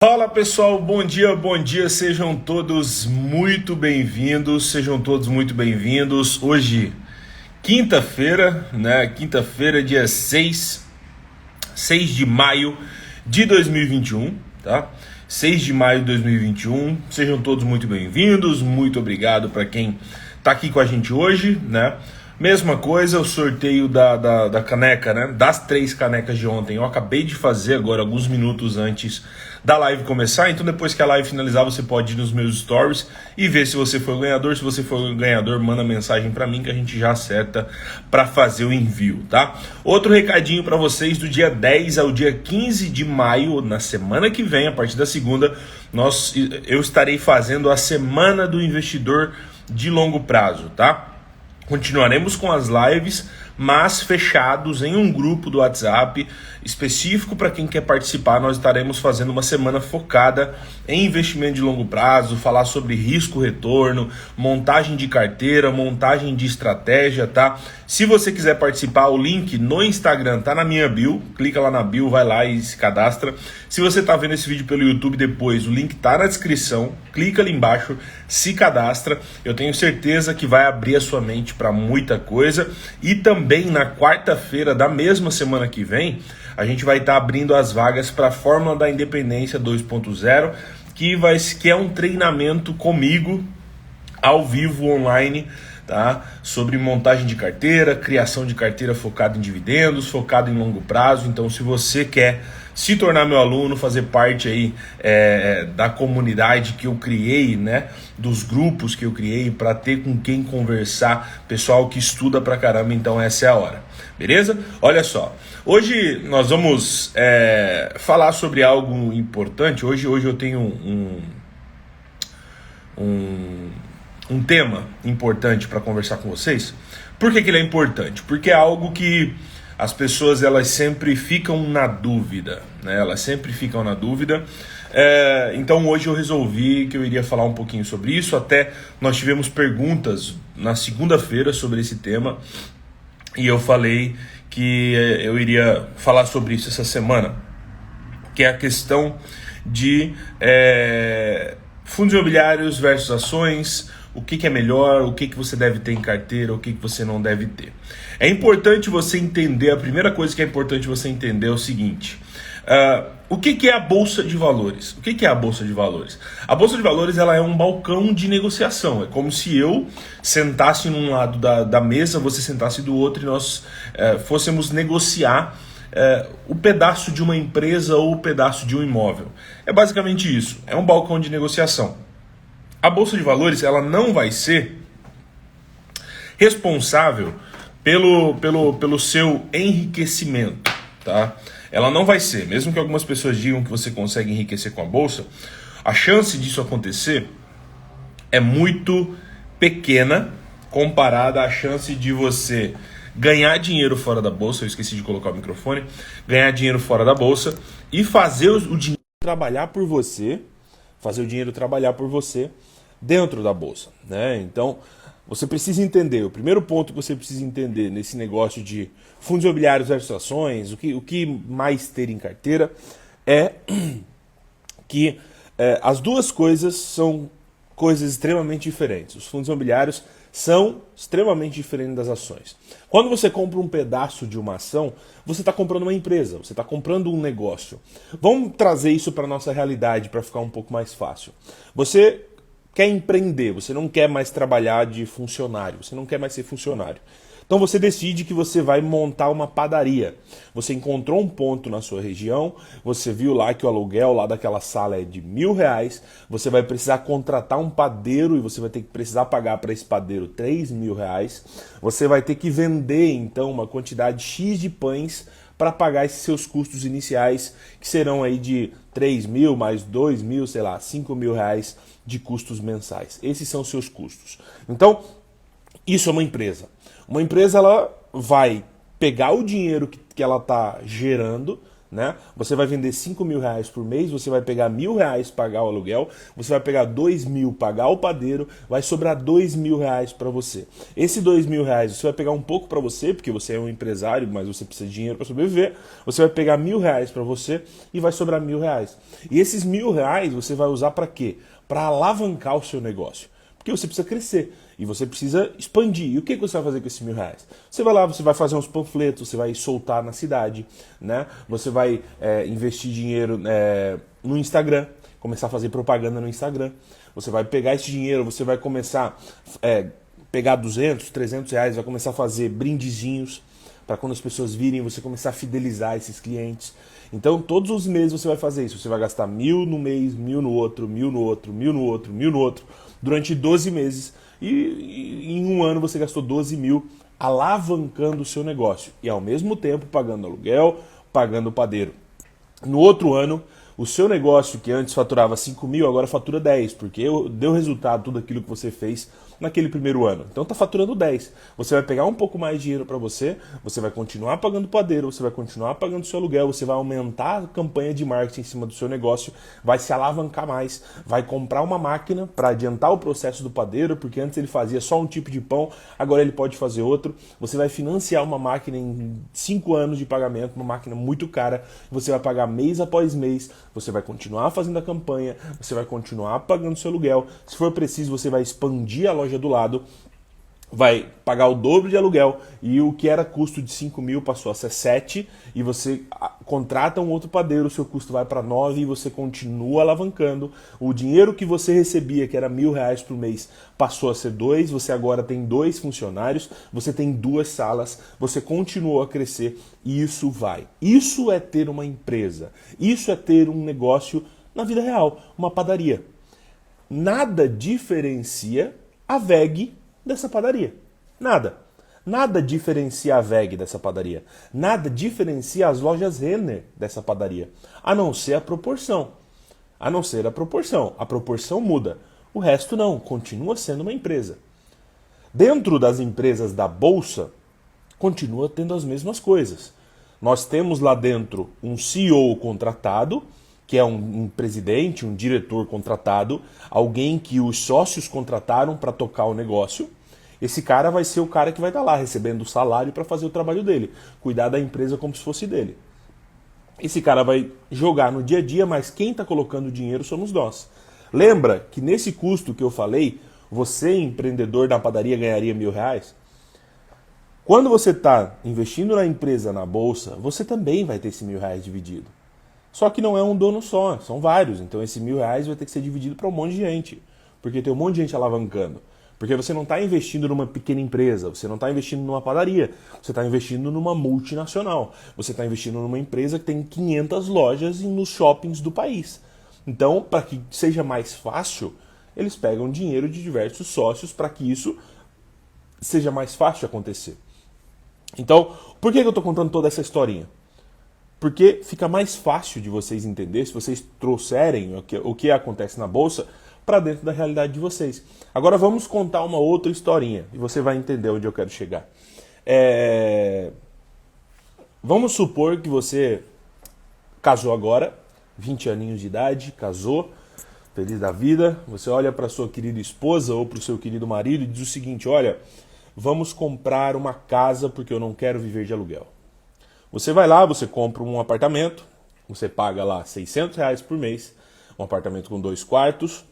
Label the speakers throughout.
Speaker 1: Fala pessoal, bom dia, sejam todos muito bem-vindos, Hoje, quinta-feira, né? Quinta-feira, dia 6 de maio de 2021, tá? 6 de maio de 2021, sejam todos muito bem-vindos, muito obrigado para quem tá aqui com a gente hoje, né? Mesma coisa, o sorteio da caneca, né? Das 3 canecas de ontem. Eu acabei de fazer agora, alguns minutos antes da live começar. Então depois que a live finalizar, você pode ir nos meus stories e ver se você foi o ganhador. Se você for o ganhador, manda mensagem para mim que a gente já acerta para fazer o envio, tá? Outro recadinho para vocês: do dia 10 ao dia 15 de maio, na semana que vem, a partir da segunda, eu estarei fazendo a Semana do Investidor de Longo Prazo, tá? Continuaremos com as lives, mas fechados em um grupo do WhatsApp específico para quem quer participar. Nós estaremos fazendo uma semana focada em investimento de longo prazo, falar sobre risco-retorno, montagem de carteira, montagem de estratégia, tá? Se você quiser participar, o link no Instagram tá na minha bio, clica lá na bio, vai lá e se cadastra. Se você tá vendo esse vídeo pelo YouTube depois, o link tá na descrição, clica ali embaixo, se cadastra. Eu tenho certeza que vai abrir a sua mente para muita coisa. E também na quarta-feira da mesma semana que vem, a gente vai estar abrindo as vagas para a Fórmula da Independência 2.0, que é um treinamento comigo, ao vivo, online, tá? Sobre montagem de carteira, criação de carteira focada em dividendos, focado em longo prazo. Então, se você quer se tornar meu aluno, fazer parte aí da comunidade que eu criei, né? Dos grupos que eu criei para ter com quem conversar, pessoal que estuda pra caramba, então essa é a hora, beleza? Olha só, hoje nós vamos falar sobre algo importante. Hoje eu tenho um tema importante para conversar com vocês. Por que ele é importante? Porque é algo que as pessoas elas sempre ficam na dúvida, né? Então hoje eu resolvi que eu iria falar um pouquinho sobre isso. Até nós tivemos perguntas na segunda-feira sobre esse tema e eu falei que eu iria falar sobre isso essa semana, que é a questão de fundos imobiliários versus ações. O que é melhor, o que você deve ter em carteira, o que você não deve ter. É importante você entender, a primeira coisa que é importante você entender é o seguinte: o que é a Bolsa de Valores? O que é a Bolsa de Valores? A Bolsa de Valores ela é um balcão de negociação. É como se eu sentasse num lado da mesa, você sentasse do outro e nós fôssemos negociar o pedaço de uma empresa ou o pedaço de um imóvel. É basicamente isso, é um balcão de negociação. A Bolsa de Valores ela não vai ser responsável pelo seu enriquecimento, tá? Ela não vai ser, mesmo que algumas pessoas digam que você consegue enriquecer com a Bolsa, a chance disso acontecer é muito pequena comparada à chance de você ganhar dinheiro fora da Bolsa. Eu esqueci de colocar o microfone. Ganhar dinheiro fora da Bolsa e fazer o dinheiro trabalhar por você, dentro da Bolsa, né? Então, você precisa entender, o primeiro ponto que você precisa entender nesse negócio de fundos imobiliários versus ações, o que mais ter em carteira, é que as duas coisas são coisas extremamente diferentes. Os fundos imobiliários são extremamente diferentes das ações. Quando você compra um pedaço de uma ação, você está comprando uma empresa, você está comprando um negócio. Vamos trazer isso para a nossa realidade para ficar um pouco mais fácil. Você quer empreender, você não quer mais trabalhar de funcionário, você não quer mais ser funcionário. Então você decide que você vai montar uma padaria. Você encontrou um ponto na sua região, você viu lá que o aluguel lá daquela sala é de R$1.000, você vai precisar contratar um padeiro e você vai ter que precisar pagar para esse padeiro R$3.000. Você vai ter que vender então uma quantidade X de pães para pagar esses seus custos iniciais, que serão aí de R$3.000 mais R$2.000, sei lá, R$5.000 de custos mensais. Esses são os seus custos. Então, isso é uma empresa. Uma empresa ela vai pegar o dinheiro que ela está gerando, né? Você vai vender 5 mil reais por mês, você vai pegar R$ 1.000 pagar o aluguel, você vai pegar 2.000 pagar o padeiro, vai sobrar R$ 2.000 para você. Esse R$ 2.000 você vai pegar um pouco para você, porque você é um empresário, mas você precisa de dinheiro para sobreviver. Você vai pegar R$ 1.000 para você e vai sobrar R$ 1.000. E esses R$ 1.000 você vai usar para quê? Para alavancar o seu negócio. Porque você precisa crescer e você precisa expandir. E o que você vai fazer com esses R$ 1.000? Você vai lá, você vai fazer uns panfletos, você vai soltar na cidade, né? Você vai investir dinheiro no Instagram, começar a fazer propaganda no Instagram. Você vai pegar esse dinheiro, você vai começar a pegar 200, 300 reais, vai começar a fazer brindezinhos para quando as pessoas virem, você começar a fidelizar esses clientes. Então, todos os meses você vai fazer isso. Você vai gastar 1.000 no mês, 1.000 no outro, 1.000 no outro, 1.000 no outro, 1.000 no outro, durante 12 meses. E em um ano você gastou 12 mil alavancando o seu negócio. E ao mesmo tempo pagando aluguel, pagando padeiro. No outro ano, o seu negócio que antes faturava 5 mil, agora fatura 10, porque deu resultado tudo aquilo que você fez naquele primeiro ano. Então está faturando 10. Você vai pegar um pouco mais de dinheiro para você vai continuar pagando padeiro, você vai continuar pagando seu aluguel, você vai aumentar a campanha de marketing em cima do seu negócio, vai se alavancar mais, vai comprar uma máquina para adiantar o processo do padeiro, porque antes ele fazia só um tipo de pão, agora ele pode fazer outro. Você vai financiar uma máquina em 5 anos de pagamento, uma máquina muito cara, você vai pagar mês após mês, você vai continuar fazendo a campanha, você vai continuar pagando seu aluguel. Se for preciso, você vai expandir a loja do lado, vai pagar o dobro de aluguel e o que era custo de 5 mil passou a ser 7 e você contrata um outro padeiro, o seu custo vai para 9 e você continua alavancando. O dinheiro que você recebia, que era R$ 1.000 por mês, passou a ser 2, você agora tem 2 funcionários, você tem 2 salas, você continuou a crescer e isso vai. Isso é ter uma empresa, isso é ter um negócio na vida real, uma padaria. Nada diferencia a VEG dessa padaria. Nada. Nada diferencia a VEG dessa padaria. Nada diferencia as lojas Renner dessa padaria. A não ser a proporção. A não ser a proporção. A proporção muda. O resto não. Continua sendo uma empresa. Dentro das empresas da Bolsa, continua tendo as mesmas coisas. Nós temos lá dentro um CEO contratado, que é um presidente, um diretor contratado, alguém que os sócios contrataram para tocar o negócio. Esse cara vai ser o cara que vai estar lá recebendo o salário para fazer o trabalho dele, cuidar da empresa como se fosse dele. Esse cara vai jogar no dia a dia, mas quem está colocando o dinheiro somos nós. Lembra que nesse custo que eu falei, você, empreendedor da padaria, ganharia R$ 1.000? Quando você está investindo na empresa, na bolsa, você também vai ter esse R$ 1.000 dividido. Só que não é um dono só, são vários. Então esse R$ 1.000 vai ter que ser dividido para um monte de gente. Porque tem um monte de gente alavancando. Porque você não está investindo numa pequena empresa, você não está investindo numa padaria, você está investindo numa multinacional. Você está investindo numa empresa que tem 500 lojas nos shoppings do país. Então, para que seja mais fácil, eles pegam dinheiro de diversos sócios para que isso seja mais fácil de acontecer. Então, por que eu estou contando toda essa historinha? Porque fica mais fácil de vocês entenderem se vocês trouxerem o que acontece na Bolsa para dentro da realidade de vocês. Agora vamos contar uma outra historinha e você vai entender onde eu quero chegar. Vamos supor que você casou agora, 20 aninhos de idade, casou, feliz da vida. Você olha para sua querida esposa ou para o seu querido marido e diz o seguinte: olha, vamos comprar uma casa porque eu não quero viver de aluguel. Você vai lá, você compra um apartamento, você paga lá R$ 600 por mês, um apartamento com 2 quartos,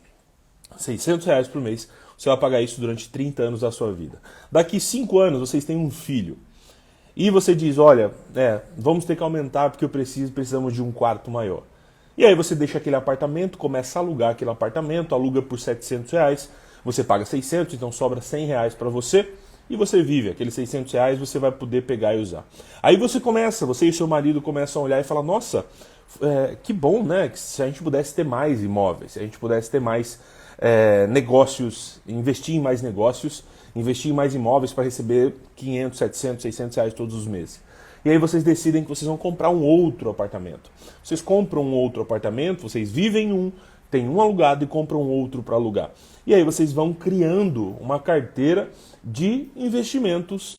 Speaker 1: R$ 600 por mês, você vai pagar isso durante 30 anos da sua vida. Daqui 5 anos vocês têm um filho, e você diz, olha, vamos ter que aumentar porque precisamos de um quarto maior. E aí você deixa aquele apartamento, começa a alugar aquele apartamento, aluga por R$ 700, você paga 600, então sobra R$ 100 para você, e você vive, aqueles R$ 600 você vai poder pegar e usar. Aí você e seu marido começam a olhar e falar, nossa, que bom, né? Que se a gente pudesse ter mais imóveis, se a gente pudesse ter mais negócios, investir em mais negócios, investir em mais imóveis para receber 500, 700, R$ 600 todos os meses. E aí vocês decidem que vocês vão comprar um outro apartamento. Vocês compram um outro apartamento, vocês vivem em um, tem um alugado e compram outro para alugar. E aí vocês vão criando uma carteira de investimentos.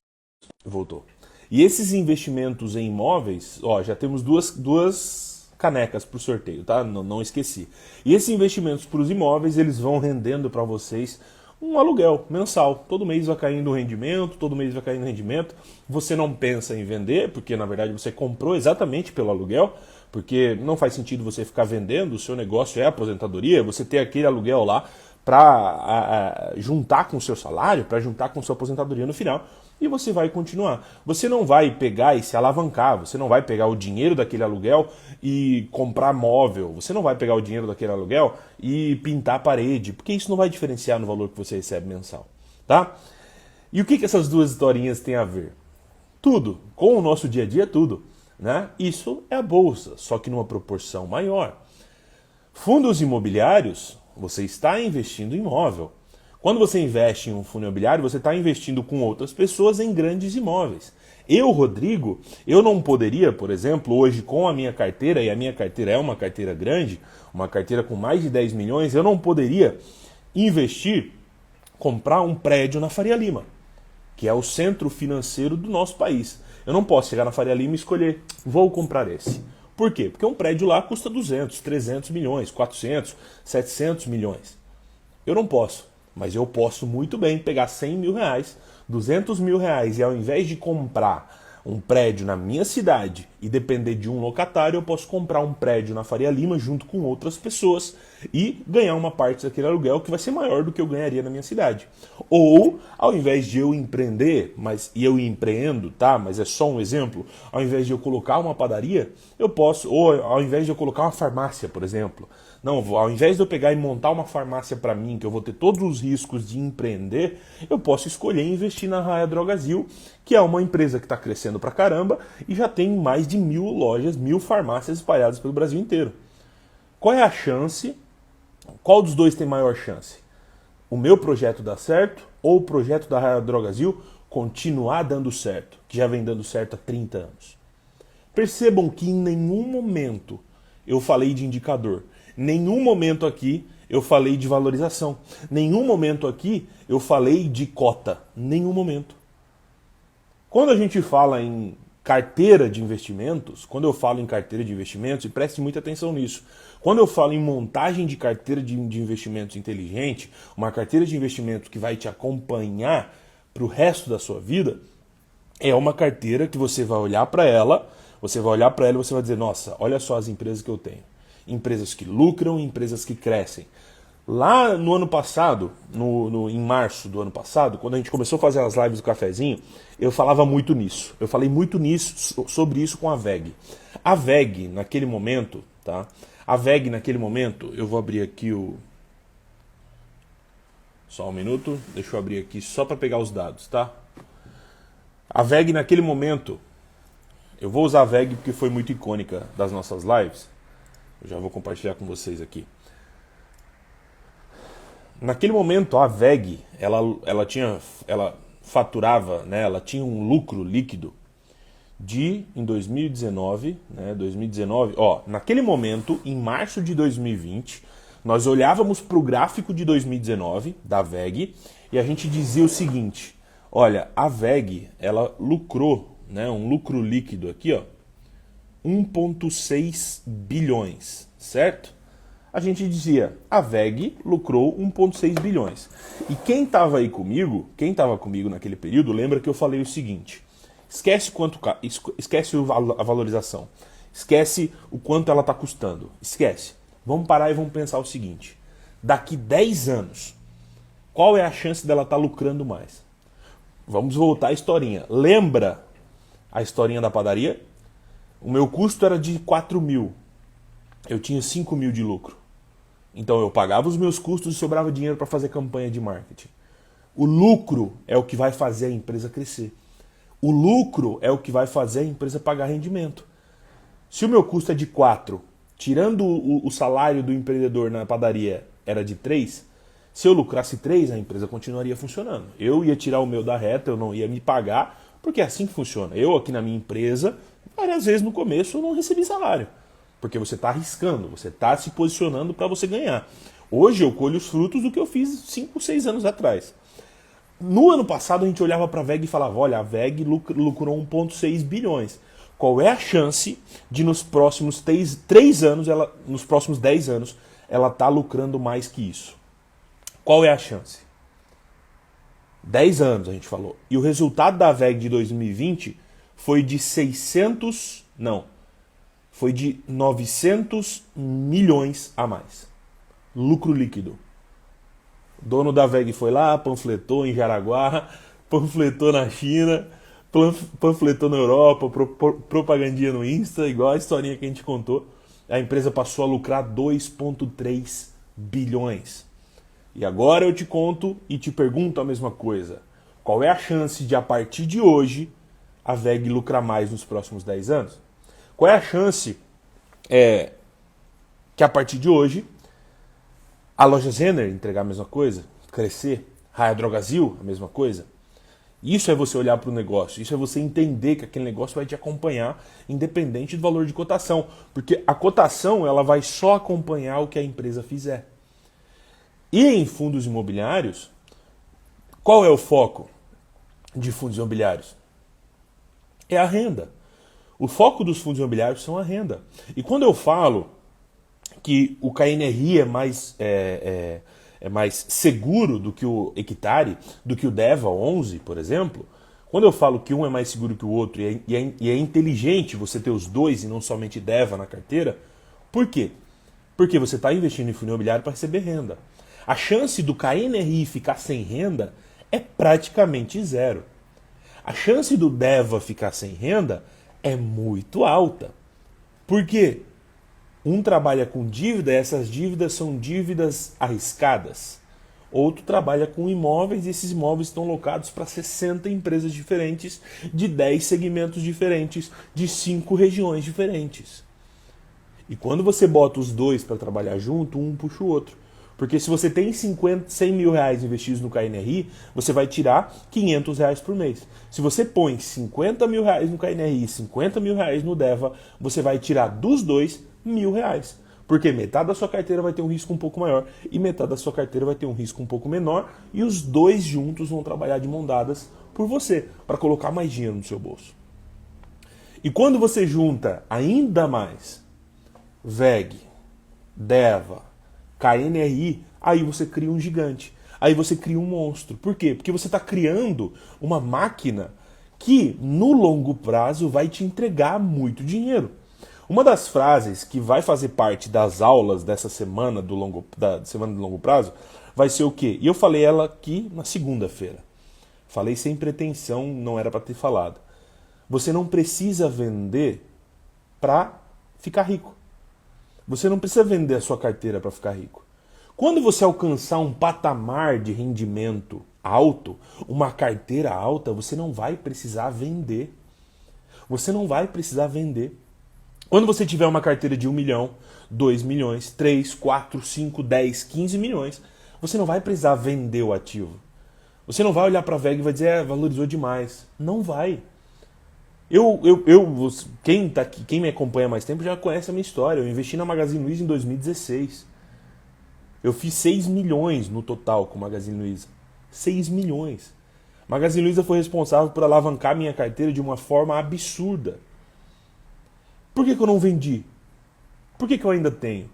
Speaker 1: Voltou. E esses investimentos em imóveis, ó, já temos duas canecas para o sorteio, tá? Não esqueci. E esses investimentos para os imóveis, eles vão rendendo para vocês um aluguel mensal. Todo mês vai caindo o rendimento, todo mês vai caindo o rendimento. Você não pensa em vender, porque na verdade você comprou exatamente pelo aluguel, porque não faz sentido você ficar vendendo, o seu negócio é a aposentadoria, você ter aquele aluguel lá para juntar com o seu salário, para juntar com a sua aposentadoria no final, e você vai continuar. Você não vai pegar e se alavancar, você não vai pegar o dinheiro daquele aluguel e comprar móvel, você não vai pegar o dinheiro daquele aluguel e pintar a parede, porque isso não vai diferenciar no valor que você recebe mensal, tá? E o que essas duas historinhas têm a ver? Tudo, com o nosso dia a dia, tudo, né? Isso é a bolsa, só que numa proporção maior. Fundos imobiliários, você está investindo em imóvel. Quando você investe em um fundo imobiliário, você está investindo com outras pessoas em grandes imóveis. Eu, Rodrigo, eu não poderia, por exemplo, hoje com a minha carteira, e a minha carteira é uma carteira grande, uma carteira com mais de 10 milhões, eu não poderia investir, comprar um prédio na Faria Lima, que é o centro financeiro do nosso país. Eu não posso chegar na Faria Lima e escolher, vou comprar esse. Por quê? Porque um prédio lá custa 200, 300 milhões, 400, 700 milhões. Eu não posso. Mas eu posso muito bem pegar 100 mil reais, 200 mil reais, e ao invés de comprar um prédio na minha cidade e depender de um locatário, eu posso comprar um prédio na Faria Lima junto com outras pessoas e ganhar uma parte daquele aluguel que vai ser maior do que eu ganharia na minha cidade. Ou, ao invés de eu empreender, e eu empreendo, tá? Mas é só um exemplo, ao invés de eu colocar uma padaria, eu posso, ou ao invés de eu colocar uma farmácia, por exemplo, não, ao invés de eu pegar e montar uma farmácia para mim, que eu vou ter todos os riscos de empreender, eu posso escolher investir na Raia Drogasil, que é uma empresa que está crescendo pra caramba e já tem mais de 1000 lojas, 1000 farmácias espalhadas pelo Brasil inteiro. Qual é a chance? Qual dos dois tem maior chance? O meu projeto dar certo ou o projeto da Raia Drogasil continuar dando certo, que já vem dando certo há 30 anos? Percebam que em nenhum momento eu falei de indicador. Nenhum momento aqui eu falei de valorização. Nenhum momento aqui eu falei de cota. Nenhum momento. Quando a gente fala em carteira de investimentos, quando eu falo em carteira de investimentos, e preste muita atenção nisso, quando eu falo em montagem de carteira de investimentos inteligente, uma carteira de investimento que vai te acompanhar para o resto da sua vida, é uma carteira que você vai olhar para ela, e você vai dizer, nossa, olha só as empresas que eu tenho. Empresas que lucram, empresas que crescem. Lá no ano passado, em março do ano passado, quando a gente começou a fazer as lives do cafezinho, eu falava muito nisso. Eu falei muito sobre isso com a VEG. A VEG, naquele momento, tá? A VEG, naquele momento, eu vou abrir aqui Só um minuto, deixa eu abrir aqui só para pegar os dados, tá? A VEG, naquele momento, eu vou usar a VEG porque foi muito icônica das nossas lives. Eu já vou compartilhar com vocês aqui. Naquele momento, a VEG, ela faturava, né, ela tinha um lucro líquido em 2019, né, naquele momento, em março de 2020, nós olhávamos para o gráfico de 2019 da VEG e a gente dizia o seguinte, olha, a VEG, ela lucrou, né, um lucro líquido aqui, ó, 1,6 bilhões, certo? A gente dizia, a VEG lucrou 1,6 bilhões. E quem estava aí comigo, naquele período, lembra que eu falei o seguinte, esquece a valorização, esquece o quanto ela está custando, esquece. Vamos parar e vamos pensar o seguinte, daqui 10 anos, qual é a chance dela estar lucrando mais? Vamos voltar à historinha. Lembra a historinha da padaria? O meu custo era de 4 mil. Eu tinha 5 mil de lucro. Então eu pagava os meus custos e sobrava dinheiro para fazer campanha de marketing. O lucro é o que vai fazer a empresa crescer. O lucro é o que vai fazer a empresa pagar rendimento. Se o meu custo é de 4, tirando o salário do empreendedor na padaria era de 3, se eu lucrasse 3, a empresa continuaria funcionando. Eu ia tirar o meu da reta, eu não ia me pagar, porque é assim que funciona. Eu aqui na minha empresa, várias vezes no começo eu não recebi salário. Porque você está arriscando, você está se posicionando para você ganhar. Hoje eu colho os frutos do que eu fiz 5, 6 anos atrás. No ano passado a gente olhava para a VEG e falava, olha, a VEG lucrou 1,6 bilhões. Qual é a chance de nos próximos 3 anos, nos próximos 10 anos, ela tá lucrando mais que isso? Qual é a chance? 10 anos a gente falou. E o resultado da VEG de 2020 foi de 900 milhões a mais. Lucro líquido. O dono da VEG foi lá, panfletou em Jaraguá, panfletou na China, panfletou na Europa, propagandinha no Insta, igual a historinha que a gente contou. A empresa passou a lucrar 2,3 bilhões. E agora eu te conto e te pergunto a mesma coisa. Qual é a chance de, a partir de hoje, a VEG lucrar mais nos próximos 10 anos? Qual é a chance que, a partir de hoje, a loja Zener entregar a mesma coisa, crescer, Raia Drogasil, a mesma coisa? Isso é você olhar para o negócio, isso é você entender que aquele negócio vai te acompanhar independente do valor de cotação, porque a cotação ela vai só acompanhar o que a empresa fizer. E em fundos imobiliários, qual é o foco de fundos imobiliários? É a renda. O foco dos fundos imobiliários são a renda. E quando eu falo que o KNRI é mais seguro do que o Hectare, do que o DEVA 11, por exemplo, quando eu falo que um é mais seguro que o outro e é inteligente você ter os dois e não somente DEVA na carteira, por quê? Porque você está investindo em fundo imobiliário para receber renda. A chance do KNRI ficar sem renda é praticamente zero. A chance do DEVA ficar sem renda é muito alta. Por quê? Um trabalha com dívida e essas dívidas são dívidas arriscadas. Outro trabalha com imóveis e esses imóveis estão locados para 60 empresas diferentes, de 10 segmentos diferentes, de 5 regiões diferentes. E quando você bota os dois para trabalhar junto, um puxa o outro. Porque se você tem 100 mil reais investidos no KNRI, você vai tirar 500 reais por mês. Se você põe 50 mil reais no KNRI e 50 mil reais no DEVA, você vai tirar dos dois 1.000 reais. Porque metade da sua carteira vai ter um risco um pouco maior e metade da sua carteira vai ter um risco um pouco menor e os dois juntos vão trabalhar de mão dadas por você, para colocar mais dinheiro no seu bolso. E quando você junta ainda mais VEG, DEVA, KNRI, aí você cria um gigante. Aí você cria um monstro. Por quê? Porque você está criando uma máquina que, no longo prazo, vai te entregar muito dinheiro. Uma das frases que vai fazer parte das aulas dessa semana da semana do longo prazo vai ser o quê? E eu falei ela aqui na segunda-feira. Falei sem pretensão, não era para ter falado. Você não precisa vender para ficar rico. Você não precisa vender a sua carteira para ficar rico. Quando você alcançar um patamar de rendimento alto, uma carteira alta, você não vai precisar vender. Você não vai precisar vender. Quando você tiver uma carteira de 1 milhão, 2 milhões, 3, 4, 5, 10, 15 milhões, você não vai precisar vender o ativo. Você não vai olhar para a VEG e vai dizer, valorizou demais. Não vai. Quem me acompanha há mais tempo já conhece a minha história. Eu investi na Magazine Luiza em 2016. Eu fiz 6 milhões no total com a Magazine Luiza. 6 milhões. Magazine Luiza foi responsável por alavancar minha carteira de uma forma absurda. Por que eu não vendi? Por que eu ainda tenho?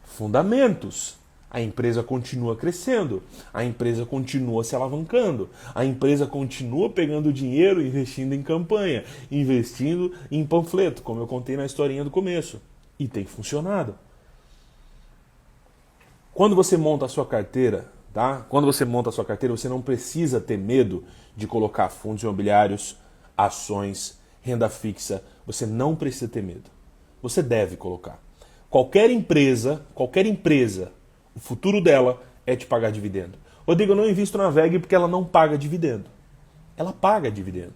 Speaker 1: Fundamentos. A empresa continua crescendo, a empresa continua se alavancando, a empresa continua pegando dinheiro e investindo em campanha, investindo em panfleto, como eu contei na historinha do começo. E tem funcionado. Quando você monta a sua carteira, tá? Quando você monta a sua carteira, você não precisa ter medo de colocar fundos imobiliários, ações, renda fixa. Você não precisa ter medo. Você deve colocar. Qualquer empresa, o futuro dela é te pagar dividendo. Rodrigo, eu não invisto na VEG porque ela não paga dividendo. Ela paga dividendo.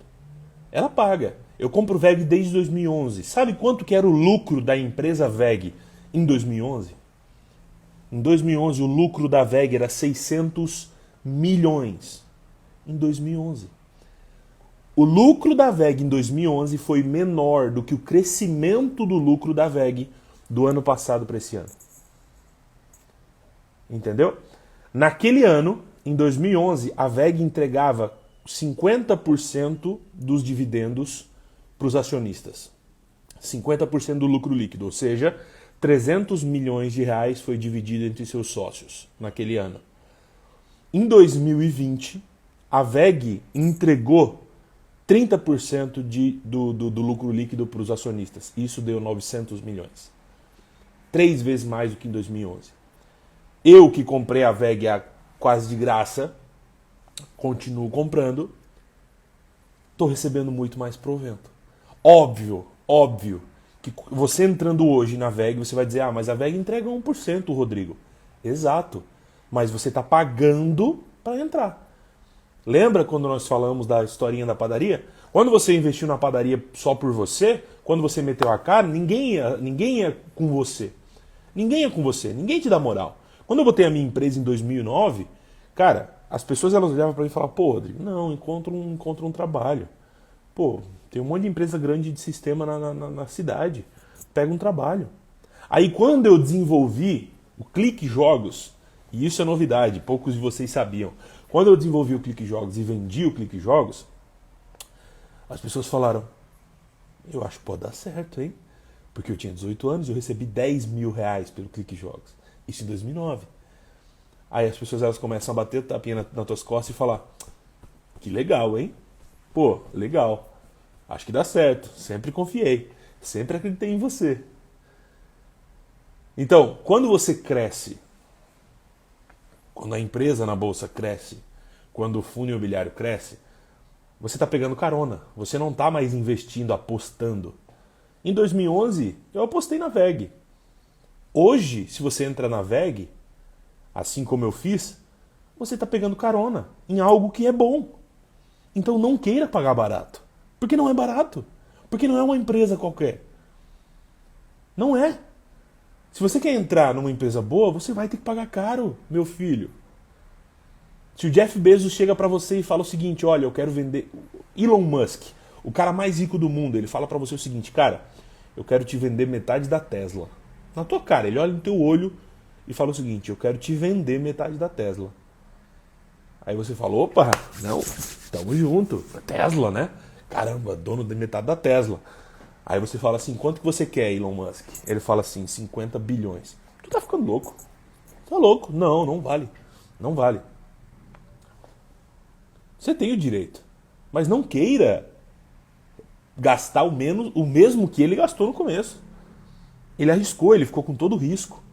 Speaker 1: Ela paga. Eu compro VEG desde 2011. Sabe quanto que era o lucro da empresa VEG em 2011? Em 2011 o lucro da VEG era 600 milhões. Em 2011. O lucro da VEG em 2011 foi menor do que o crescimento do lucro da VEG do ano passado para esse ano. Entendeu? Naquele ano, Em 2011, a VEG entregava 50% dos dividendos para os acionistas. 50% do lucro líquido, ou seja, 300 milhões de reais foi dividido entre seus sócios naquele ano. Em 2020, a VEG entregou 30% do lucro líquido para os acionistas. Isso deu 900 milhões. 3 vezes mais do que em 2011. Eu que comprei a VEG quase de graça, continuo comprando, estou recebendo muito mais provento. Óbvio, que você entrando hoje na VEG, você vai dizer, mas a VEG entrega 1%, Rodrigo. Exato, mas você está pagando para entrar. Lembra quando nós falamos da historinha da padaria? Quando você investiu na padaria só por você, quando você meteu a cara, ninguém ia com você. Ninguém te dá moral. Quando eu botei a minha empresa em 2009, cara, as pessoas elas olhavam para mim e falavam, pô, Rodrigo, não, encontra um trabalho. Pô, tem um monte de empresa grande de sistema na cidade. Pega um trabalho. Aí quando eu desenvolvi o Clique Jogos, e isso é novidade, poucos de vocês sabiam. Quando eu desenvolvi o Clique Jogos e vendi o Clique Jogos, as pessoas falaram, eu acho que pode dar certo, hein? Porque eu tinha 18 anos e eu recebi 10 mil reais pelo Clique Jogos. Isso em 2009. Aí as pessoas elas começam a bater tapinha nas tuas costas e falar, que legal, hein? Pô, legal. Acho que dá certo. Sempre confiei. Sempre acreditei em você. Então, quando você cresce, quando a empresa na bolsa cresce, quando o fundo imobiliário cresce, você está pegando carona. Você não está mais investindo, apostando. Em 2011, eu apostei na VEG. Hoje, se você entra na VEG, assim como eu fiz, você está pegando carona em algo que é bom. Então não queira pagar barato. Porque não é barato. Porque não é uma empresa qualquer. Não é. Se você quer entrar numa empresa boa, você vai ter que pagar caro, meu filho. Se o Jeff Bezos chega para você e fala o seguinte, olha, eu quero vender... Elon Musk, o cara mais rico do mundo, ele fala para você o seguinte, cara, eu quero te vender metade da Tesla. Na tua cara, ele olha no teu olho e fala o seguinte, eu quero te vender metade da Tesla. Aí você fala, opa, não, tamo junto, Tesla, né? Caramba, dono de metade da Tesla. Aí você fala assim, quanto que você quer, Elon Musk? Ele fala assim, 50 bilhões. Tu tá ficando louco. Tá louco. Não, não vale. Não vale. Você tem o direito. Mas não queira gastar o mesmo que ele gastou no começo. Ele arriscou, ele ficou com todo o risco.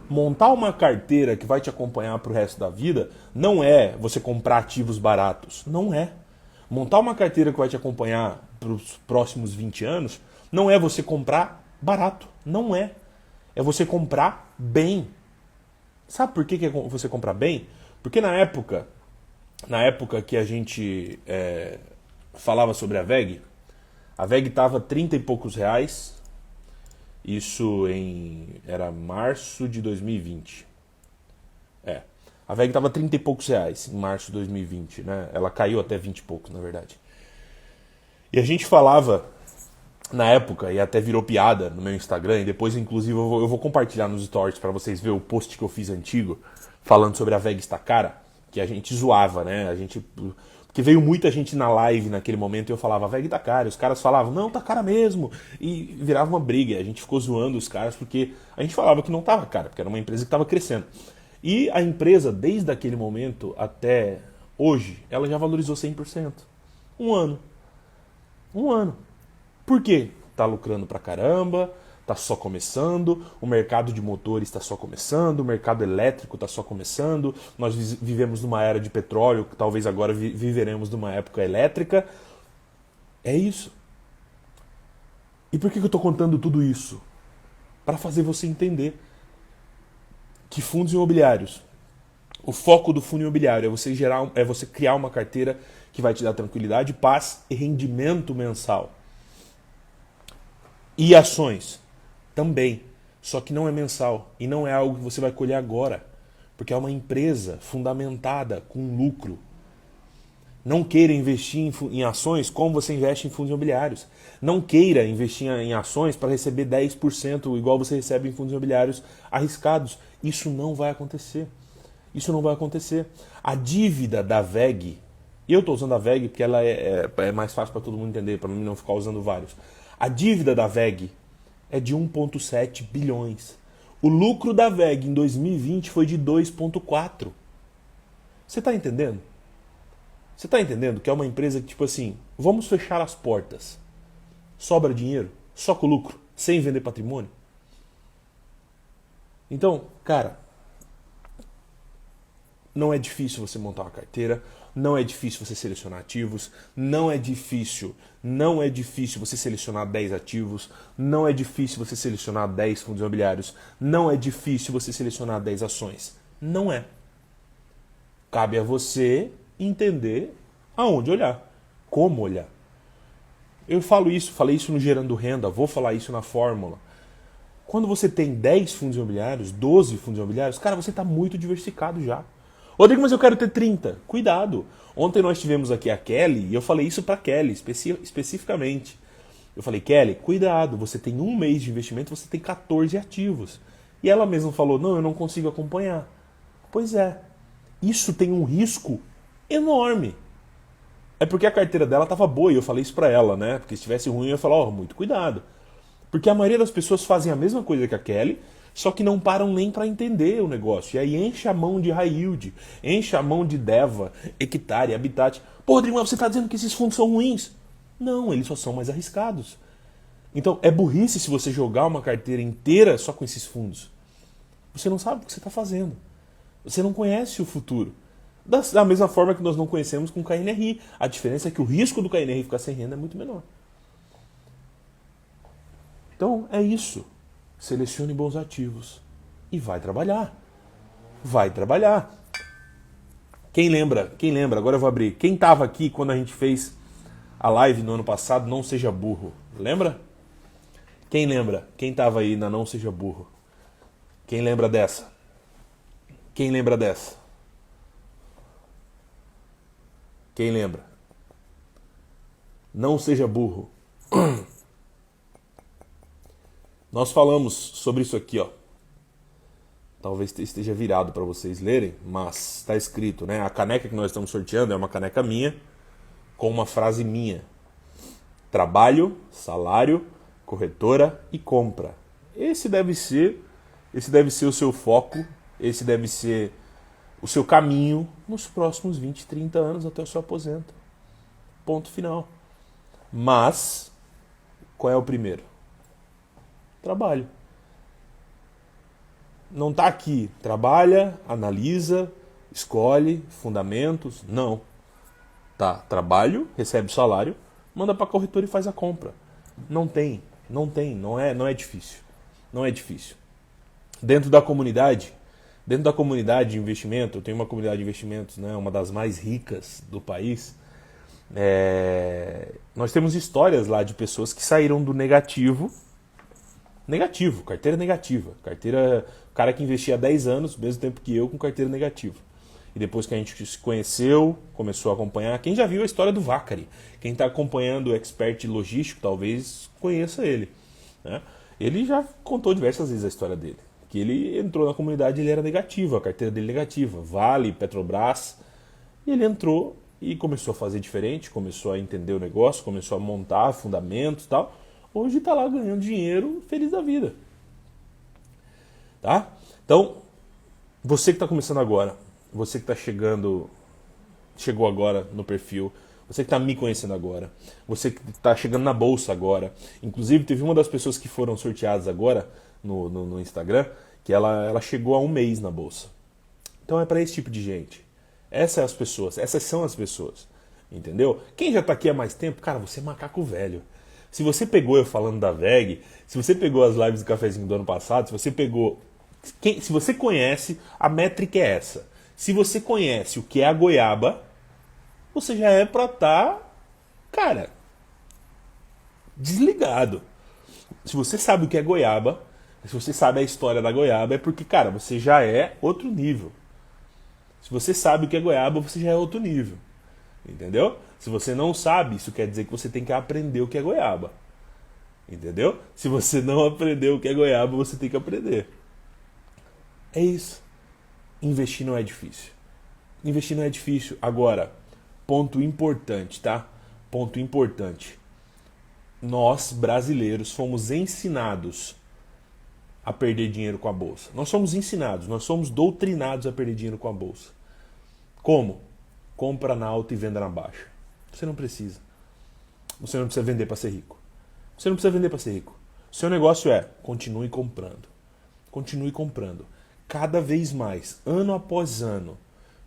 Speaker 1: Montar uma carteira que vai te acompanhar pro resto da vida não é você comprar ativos baratos. Não é. Montar uma carteira que vai te acompanhar para os próximos 20 anos não é você comprar barato. Não é. É você comprar bem. Sabe por que é você comprar bem? Porque na época que a gente falava sobre a VEG estava 30 e poucos reais. Isso era março de 2020. A VEG estava 30 e poucos reais em março de 2020, né? Ela caiu até 20 e poucos, na verdade. E a gente falava, na época, e até virou piada no meu Instagram, e depois, inclusive, eu vou compartilhar nos stories para vocês verem o post que eu fiz antigo, falando sobre a VEG estar cara, que a gente zoava, né? Porque veio muita gente na live naquele momento e eu falava, a VEG tá cara. E os caras falavam, não, tá cara mesmo. E virava uma briga. A gente ficou zoando os caras porque a gente falava que não tava cara, porque era uma empresa que estava crescendo. E a empresa, desde aquele momento até hoje, ela já valorizou 100%. Um ano. Por quê? Tá lucrando pra caramba, tá só começando, o mercado de motores está só começando, o mercado elétrico está só começando, nós vivemos numa era de petróleo, talvez agora viveremos numa época elétrica. É isso. E por que eu estou contando tudo isso? Para fazer você entender que fundos imobiliários, o foco do fundo imobiliário é você criar uma carteira que vai te dar tranquilidade, paz e rendimento mensal. E ações também, só que não é mensal e não é algo que você vai colher agora, porque é uma empresa fundamentada com lucro. Não queira investir em ações como você investe em fundos imobiliários. Não queira investir em ações para receber 10% igual você recebe em fundos imobiliários arriscados. Isso não vai acontecer. Isso não vai acontecer. A dívida da VEG, eu estou usando a VEG porque ela é mais fácil para todo mundo entender, para mim não ficar usando vários. A dívida da VEG é de 1,7 bilhões. O lucro da VEG em 2020 foi de 2,4. Você está entendendo? Você está entendendo que é uma empresa que, tipo assim, vamos fechar as portas. Sobra dinheiro, só com lucro, sem vender patrimônio. Então, cara, não é difícil você montar uma carteira, não é difícil você selecionar ativos, não é difícil você selecionar 10 ativos, não é difícil você selecionar 10 fundos imobiliários, não é difícil você selecionar 10 ações. Não é. Cabe a você entender aonde olhar, como olhar. Eu falei isso no Gerando Renda, vou falar isso na Fórmula. Quando você tem 10 fundos imobiliários, 12 fundos imobiliários, cara, você está muito diversificado já. Rodrigo, mas eu quero ter 30. Cuidado. Ontem nós tivemos aqui a Kelly e eu falei isso para Kelly especificamente. Eu falei, Kelly, cuidado, você tem um mês de investimento, você tem 14 ativos. E ela mesma falou, não, eu não consigo acompanhar. Pois é, isso tem um risco enorme. É porque a carteira dela estava boa e eu falei isso para ela, né? Porque se estivesse ruim eu ia falar, muito cuidado. Porque a maioria das pessoas fazem a mesma coisa que a Kelly, só que não param nem para entender o negócio. E aí enche a mão de high yield, enche a mão de Deva, Hectare, Habitat. Pô, Rodrigo, mas você está dizendo que esses fundos são ruins? Não, eles só são mais arriscados. Então é burrice se você jogar uma carteira inteira só com esses fundos. Você não sabe o que você está fazendo. Você não conhece o futuro. Da mesma forma que nós não conhecemos com o KNRI. A diferença é que o risco do KNRI ficar sem renda é muito menor. Então é isso. Selecione bons ativos e vai trabalhar. Vai trabalhar. Quem lembra? Agora eu vou abrir. Quem estava aqui quando a gente fez a live no ano passado, Não Seja Burro? Lembra? Quem lembra? Quem estava aí na Não Seja Burro? Quem lembra dessa? Quem lembra dessa? Quem lembra? Não seja burro. Nós falamos sobre isso aqui, ó. Talvez esteja virado para vocês lerem, mas está escrito, né? A caneca que nós estamos sorteando é uma caneca minha, com uma frase minha. Trabalho, salário, corretora e compra. Esse deve ser o seu foco, esse deve ser o seu caminho nos próximos 20, 30 anos até o seu aposento. Ponto final. Mas, qual é o primeiro? Trabalho. Não está aqui. Trabalha, analisa, escolhe, fundamentos. Não. Tá. Trabalho, recebe o salário, manda para a corretora e faz a compra. Não é difícil. Não é difícil. Dentro da comunidade de investimento, eu tenho uma comunidade de investimentos, né, uma das mais ricas do país. Nós temos histórias lá de pessoas que saíram do negativo, carteira negativa, o cara que investia há 10 anos, mesmo tempo que eu, com carteira negativa. E depois que a gente se conheceu, começou a acompanhar, quem já viu a história do Vacari, quem está acompanhando o expert logístico, talvez conheça ele, né? Ele já contou diversas vezes a história dele, que ele entrou na comunidade, ele era negativo, a carteira dele negativa, Vale, Petrobras, e ele entrou e começou a fazer diferente, começou a entender o negócio, começou a montar fundamentos e tal. Hoje está lá ganhando dinheiro, feliz da vida. Tá? Então, você que está começando agora, você que chegou agora no perfil, você que está me conhecendo agora, você que está chegando na bolsa agora, inclusive teve uma das pessoas que foram sorteadas agora no Instagram, que ela chegou há um mês na bolsa. Então é para esse tipo de gente. Essas são as pessoas. Entendeu? Quem já está aqui há mais tempo, cara, você é macaco velho. Se você pegou eu falando da VEG, se você pegou as lives do cafezinho do ano passado, se você conhece, a métrica é essa. Se você conhece o que é a goiaba, você já é pra estar, cara, desligado. Se você sabe o que é goiaba, se você sabe a história da goiaba, é porque, cara, você já é outro nível. Se você sabe o que é goiaba, você já é outro nível. Entendeu? Se você não sabe, isso quer dizer que você tem que aprender o que é goiaba. Entendeu? Se você não aprendeu o que é goiaba, você tem que aprender. É isso. investir não é difícil. Investir não é difícil. Agora, ponto importante, tá? Ponto importante. Nós, brasileiros, fomos ensinados a perder dinheiro com a bolsa. Nós somos ensinados, nós somos doutrinados a perder dinheiro com a bolsa. Como? Compra na alta e venda na baixa. Você não precisa. Você não precisa vender para ser rico. Você não precisa vender para ser rico. Seu negócio é, continue comprando. Continue comprando. Cada vez mais, ano após ano,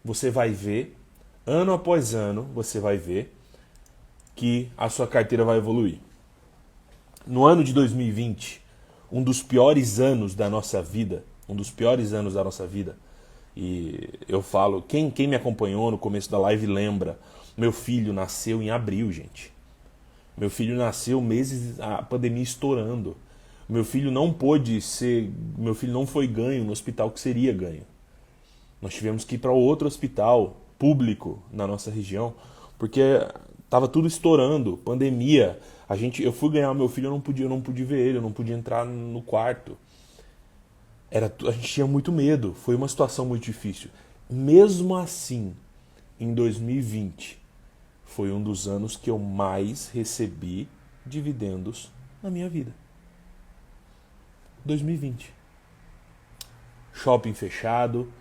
Speaker 1: você vai ver, ano após ano, você vai ver que a sua carteira vai evoluir. No ano de 2020, um dos piores anos da nossa vida, e eu falo, quem me acompanhou no começo da live lembra, meu filho nasceu em abril, gente. Meu filho nasceu meses, a pandemia estourando. Meu filho não foi ganho no hospital que seria ganho. Nós tivemos que ir para outro hospital público na nossa região, porque estava tudo estourando, pandemia. Eu fui ganhar meu filho, eu não pude ver ele, eu não podia entrar no quarto. A gente tinha muito medo, foi uma situação muito difícil. Mesmo assim, em 2020, foi um dos anos que eu mais recebi dividendos na minha vida. 2020. Shopping fechado,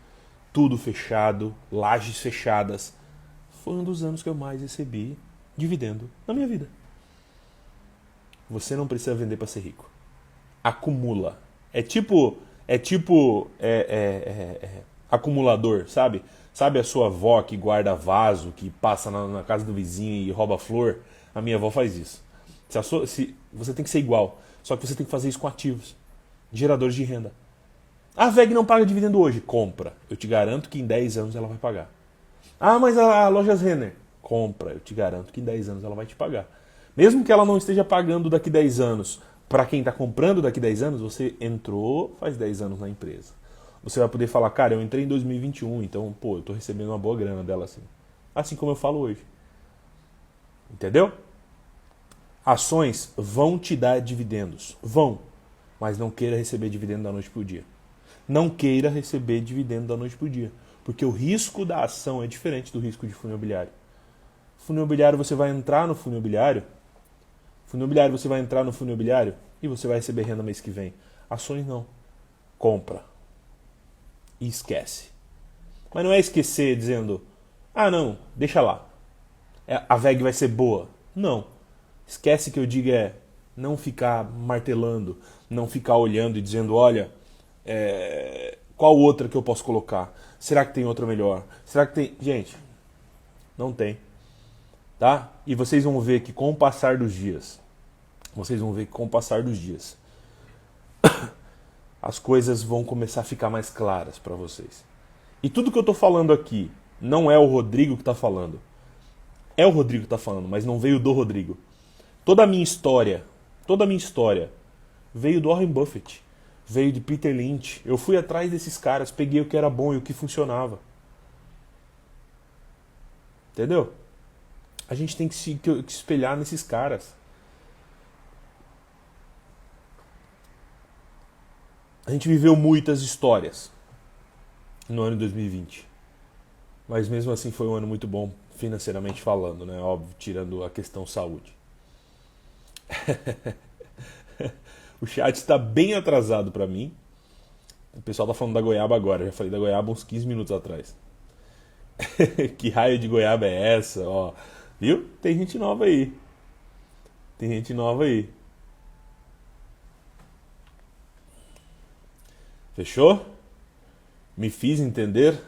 Speaker 1: tudo fechado, lajes fechadas. Foi um dos anos que eu mais recebi dividendo na minha vida. Você não precisa vender para ser rico. Acumula. É tipo acumulador, sabe? Sabe a sua avó que guarda vaso, que passa na casa do vizinho e rouba flor? A minha avó faz isso. Você tem que ser igual, só que você tem que fazer isso com ativos, geradores de renda. A VEG não paga dividendo hoje. Compra. Eu te garanto que em 10 anos ela vai pagar. Ah, mas a Lojas Renner. Compra. Eu te garanto que em 10 anos ela vai te pagar. Mesmo que ela não esteja pagando daqui 10 anos, para quem está comprando daqui 10 anos, você entrou faz 10 anos na empresa. Você vai poder falar, cara, eu entrei em 2021, então, eu estou recebendo uma boa grana dela assim. Assim como eu falo hoje. Entendeu? Ações vão te dar dividendos. Vão. Mas não queira receber dividendo da noite para o dia. Não queira receber dividendo da noite para o dia. Porque o risco da ação é diferente do risco de fundo imobiliário. Fundo imobiliário, você vai entrar no fundo imobiliário. Você vai entrar no fundo imobiliário e você vai receber renda mês que vem. Ações não. Compra. E esquece. Mas não é esquecer dizendo, não, deixa lá. A VEG vai ser boa. Não. Esquece que eu digo não ficar martelando, não ficar olhando e dizendo, olha, qual outra que eu posso colocar? Será que tem outra melhor? Será que tem... Gente, não tem. Tá? E vocês vão ver que com o passar dos dias, as coisas vão começar a ficar mais claras para vocês. E tudo que eu estou falando aqui não é o Rodrigo que está falando. É o Rodrigo que está falando, mas não veio do Rodrigo. Toda a minha história veio do Warren Buffett, veio de Peter Lynch. Eu fui atrás desses caras, peguei o que era bom e o que funcionava. Entendeu? A gente tem que se espelhar nesses caras. A gente viveu muitas histórias no ano de 2020. Mas mesmo assim foi um ano muito bom financeiramente falando, né? Óbvio, tirando a questão saúde. O chat está bem atrasado para mim. O pessoal tá falando da goiaba agora. Eu já falei da goiaba uns 15 minutos atrás. Que raio de goiaba é essa? Ó, viu? Tem gente nova aí. Fechou? Me fiz entender?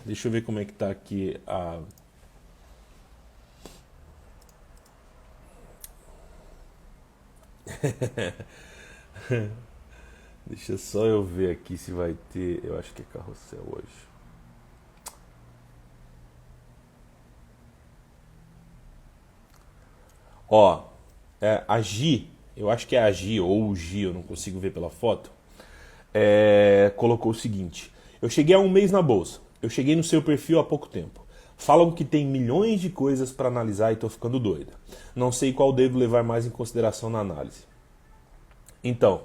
Speaker 1: Deixa eu ver como é que tá aqui a... Deixa só eu ver aqui se vai ter... Eu acho que é carrossel hoje. Ó, a Gi, eu acho que é a Gi ou o Gi, eu não consigo ver pela foto, colocou o seguinte: eu cheguei há um mês na bolsa, eu cheguei no seu perfil há pouco tempo. Falam que tem milhões de coisas para analisar e tô ficando doida. Não sei qual devo levar mais em consideração na análise. Então,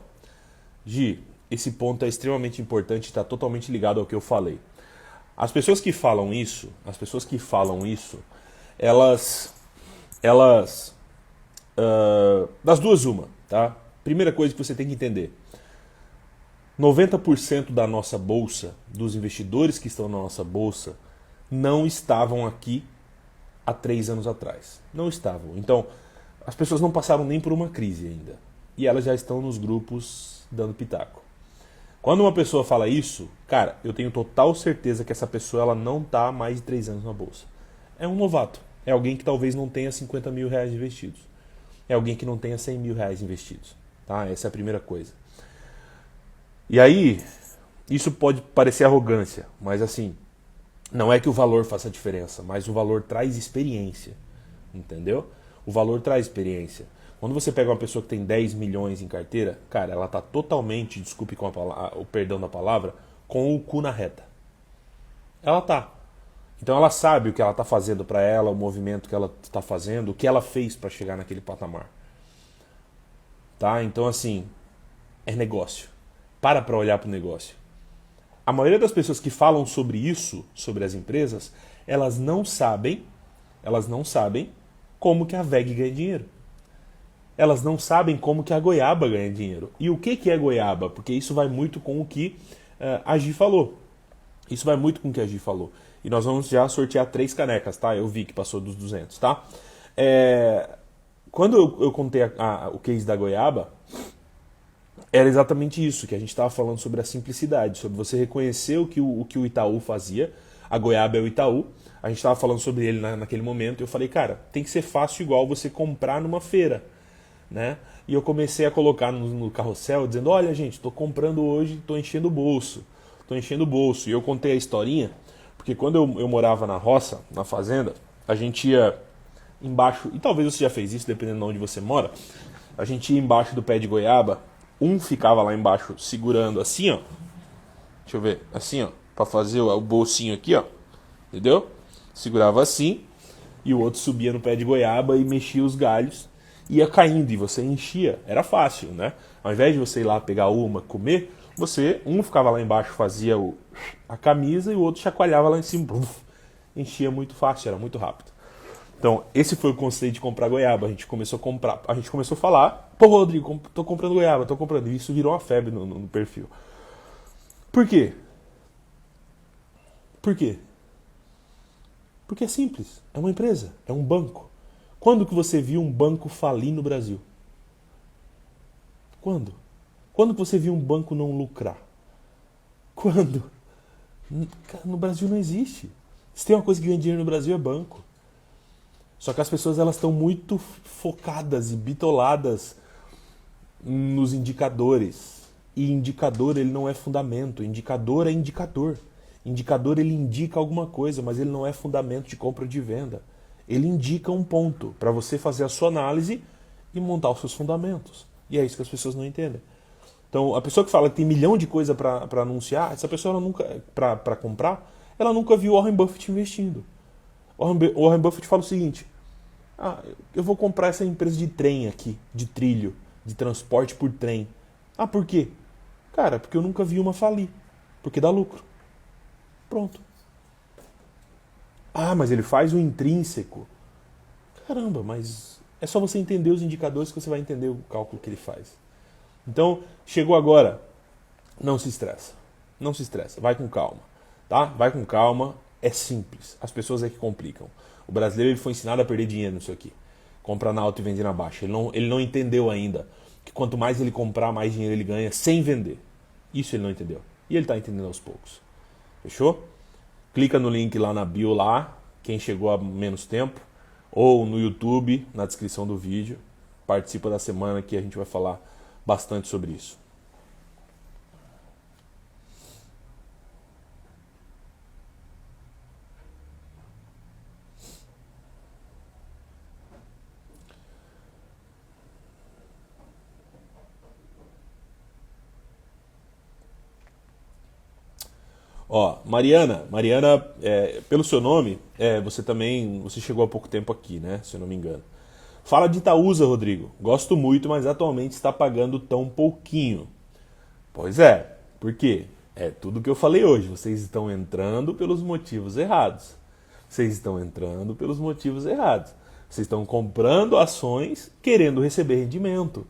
Speaker 1: Gi, esse ponto é extremamente importante e está totalmente ligado ao que eu falei. As pessoas que falam isso, elas das duas uma, tá? Primeira coisa que você tem que entender: 90% da nossa bolsa, dos investidores que estão na nossa bolsa, não estavam aqui há 3 anos atrás. Não estavam. Então, as pessoas não passaram nem por uma crise ainda. E elas já estão nos grupos dando pitaco. Quando uma pessoa fala isso, cara, eu tenho total certeza que essa pessoa ela não está há mais de 3 anos na bolsa. É um novato. É alguém que talvez não tenha 50 mil reais investidos. É alguém que não tenha 100 mil reais investidos. Tá? Essa é a primeira coisa. E aí, isso pode parecer arrogância, mas assim, não é que o valor faça diferença, mas o valor traz experiência, entendeu? O valor traz experiência. Quando você pega uma pessoa que tem 10 milhões em carteira, cara, ela tá totalmente, desculpe com o perdão da palavra, com o cu na reta. Ela tá. Então ela sabe o que ela tá fazendo para ela, o movimento que ela tá fazendo, o que ela fez para chegar naquele patamar. Tá? Então assim, é negócio. Para olhar para o negócio. A maioria das pessoas que falam sobre isso, sobre as empresas, elas não sabem como que a VEG ganha dinheiro. Elas não sabem como que a goiaba ganha dinheiro. E o que é goiaba? Porque isso vai muito com o que a Gi falou. Isso vai muito com o que a Gi falou. E nós vamos já sortear 3 canecas, tá? Eu vi que passou dos 200, tá? Quando eu contei o case da goiaba, era exatamente isso, que a gente estava falando sobre a simplicidade, sobre você reconhecer o que o Itaú fazia. A goiaba é o Itaú. A gente estava falando sobre ele naquele momento. E eu falei, cara, tem que ser fácil igual você comprar numa feira, né? E eu comecei a colocar no carrossel, dizendo, olha gente, estou comprando hoje, estou enchendo o bolso. E eu contei a historinha, porque quando eu morava na roça, na fazenda, a gente ia embaixo, e talvez você já fez isso, dependendo de onde você mora, a gente ia embaixo do pé de goiaba. Um ficava lá embaixo segurando assim, ó. Deixa eu ver, assim, ó, para fazer o bolsinho aqui, ó. Entendeu? Segurava assim e o outro subia no pé de goiaba e mexia os galhos, ia caindo e você enchia. Era fácil, né? Ao invés de você ir lá pegar uma, comer, um ficava lá embaixo, fazia a camisa e o outro chacoalhava lá em cima. Enchia muito fácil, era muito rápido. Então, esse foi o conceito de comprar goiaba. A gente começou a falar, pô, Rodrigo, tô comprando goiaba, tô comprando. E isso virou uma febre no perfil. Por quê? Por quê? Porque é simples. É uma empresa, é um banco. Quando que você viu um banco falir no Brasil? Quando? Quando que você viu um banco não lucrar? Quando? No Brasil não existe. Se tem uma coisa que ganha dinheiro no Brasil é banco. Só que as pessoas elas estão muito focadas e bitoladas nos indicadores. E indicador ele não é fundamento, indicador é indicador. Indicador ele indica alguma coisa, mas ele não é fundamento de compra ou de venda. Ele indica um ponto para você fazer a sua análise e montar os seus fundamentos. E é isso que as pessoas não entendem. Então, a pessoa que fala que tem milhão de coisa para anunciar, essa pessoa ela nunca para comprar, ela nunca viu Warren Buffett investindo. Warren Buffett fala o seguinte: eu vou comprar essa empresa de trem aqui, de trilho, de transporte por trem. Por quê? Cara, porque eu nunca vi uma falir. Porque dá lucro. Pronto. Mas ele faz o intrínseco. Caramba, mas é só você entender os indicadores que você vai entender o cálculo que ele faz. Então, chegou agora, não se estressa. Não se estressa, vai com calma. Tá? Vai com calma, é simples. As pessoas é que complicam. O brasileiro ele foi ensinado a perder dinheiro nisso aqui. Comprar na alta e vender na baixa. Ele não entendeu ainda que quanto mais ele comprar, mais dinheiro ele ganha sem vender. Isso ele não entendeu. E ele está entendendo aos poucos. Fechou? Clica no link lá na bio lá, quem chegou há menos tempo, ou no YouTube, na descrição do vídeo. Participa da semana que a gente vai falar bastante sobre isso. Mariana, pelo seu nome, você chegou há pouco tempo aqui, né, se eu não me engano. Fala de Itaúsa, Rodrigo. Gosto muito, mas atualmente está pagando tão pouquinho.
Speaker 2: Pois é, por quê? É tudo que eu falei hoje. Vocês estão entrando pelos motivos errados. Vocês estão entrando pelos motivos errados. Vocês estão comprando ações querendo receber rendimento.